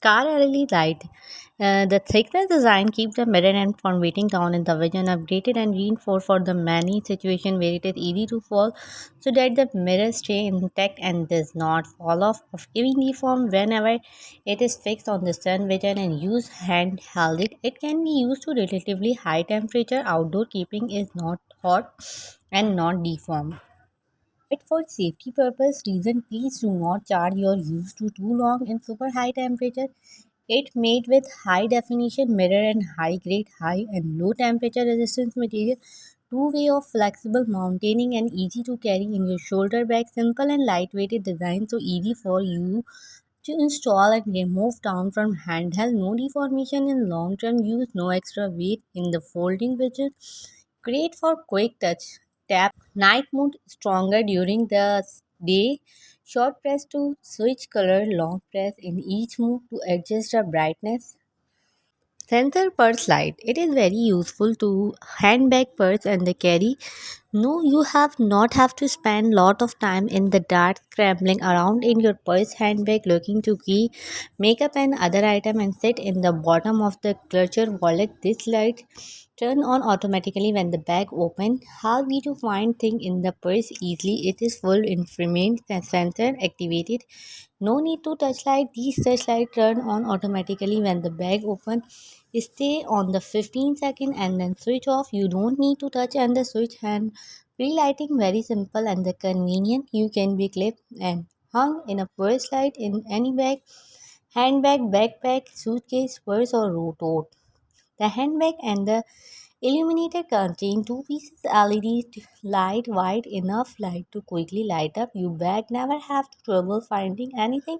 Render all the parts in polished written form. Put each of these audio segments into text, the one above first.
Car LED light. The thickness design keeps the mirror end from weighting down in the vision, updated and reinforced for the many situation where it is easy to fall, so that the mirror stay intact and does not fall off of giving deform whenever it is fixed on the sun vision and use handheld. It can be used to relatively high temperature outdoor keeping is not hot and not deformed. But for safety purpose reason, please do not charge your use to too long in super high temperature. It made with high definition mirror and high grade high and low temperature resistance material. Two way of flexible mounting and easy to carry in your shoulder bag. Simple and lightweighted design, so easy for you to install and remove down from handheld. No deformation in long term use. No extra weight in the folding widget. Great for quick touch. Tap night mode stronger during the day. Short press to switch color, long press in each move to adjust the brightness. Sensor purse light. It is very useful to handbag purse and the carry. No, you have not have to spend lot of time in the dark scrambling around in your purse handbag looking to key makeup and other item and sit in the bottom of the clutcher wallet. This light turn on automatically when the bag open. How we to find thing in the purse easily. It is full infrared sensor activated. No need to touch light. These touch light turn on automatically when the bag open. Stay on the 15 second and then switch off. You don't need to touch and the switch hand. Free lighting very simple and the convenient. You can be clipped and hung in a purse light in any bag, handbag, backpack, suitcase, purse or tote. The handbag and the illuminator contain two pieces LED light wide enough light to quickly light up. Your bag never have to trouble finding anything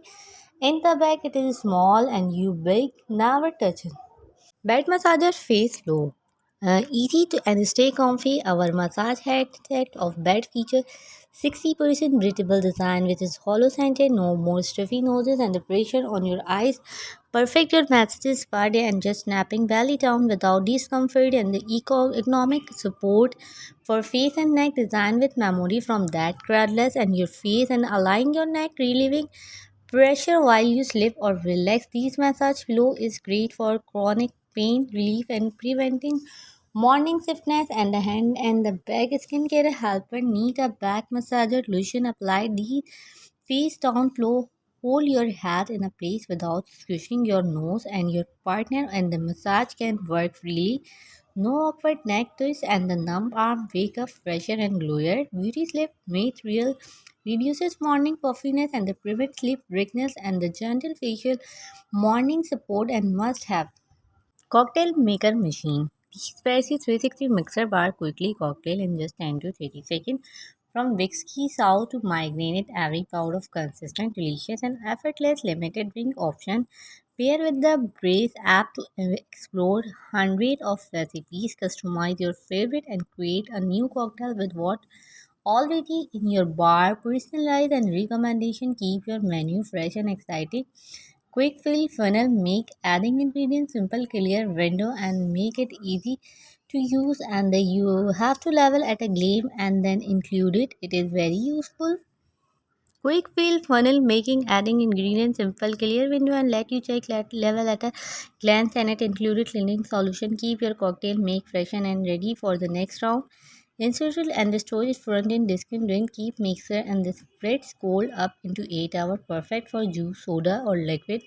in the bag. It is small and you big never touch it. Bed massager face low. Easy to and stay comfy. Our massage headset of bed feature 60% breathable design, which is hollow scented, no more stuffy noses and the pressure on your eyes. Perfect your messages per day and just snapping belly down without discomfort and the economic support for face and neck design with memory from that cradless and your face and align your neck, relieving pressure while you sleep or relax. These massage pillow is great for chronic pain relief and preventing morning stiffness and the hand and the back skincare helper. Need a back massager lotion applied. These face down flow hold your head in a place without squishing your nose and your partner and the massage can work freely. No awkward neck twists and the numb arm wake up fresher and glowier. Beauty sleep made real reduces morning puffiness and the prevent sleep weakness and the gentle facial morning support and must have cocktail maker machine. This spicy 360 mixer bar quickly cocktail in just 10 to 30 seconds. From whiskey sour to migraine, it every power of consistent, delicious, and effortless limited drink option. Pair with the Brace app to explore hundreds of recipes, customize your favorite, and create a new cocktail with what already in your bar. Personalize and recommendation keep your menu fresh and exciting. Quick fill funnel make adding ingredients simple, clear window and make it easy to use and then you have to level at a glance and then include it. It is very useful. Quick fill funnel making adding ingredients simple, clear window and let you check level at a glance and it included cleaning solution. Keep your cocktail make fresh and ready for the next round. Institute and the storage front end disk and drink keep mixer and the spreads cold up into 8 hours. Perfect for juice, soda or liquid.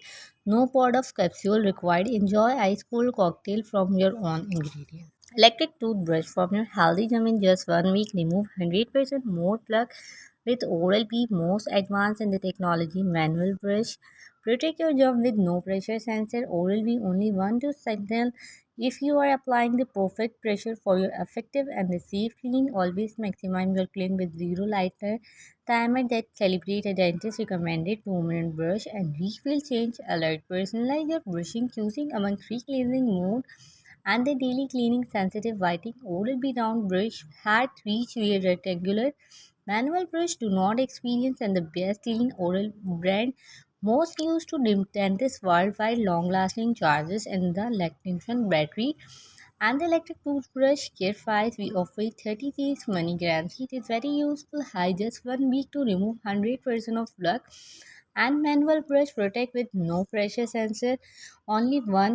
No pot of capsule required. Enjoy ice cold cocktail from your own ingredients. Electric toothbrush from your healthy gum in just 1 week. Remove 100% more plaque with Oral-B, most advanced in the technology manual brush. Protect your gum with no pressure sensor. Oral-B only one to signal if you are applying the perfect pressure for your effective and the safe clean. Always maximize your clean with zero lighter timer that celebrate a dentist recommended 2-minute brush and refill change alert. Personalize your brushing choosing among three cleansing mode and the daily cleaning sensitive whiting. Oral-B round brush had reach where rectangular manual brush do not experience and the best clean oral brand most used to dentist worldwide long lasting charges and the lactation battery and the electric toothbrush care 5 we offer 30 days money guarantee. It is very useful. High just 1 week to remove 100% of plaque And manual brush protect with no pressure sensor, only one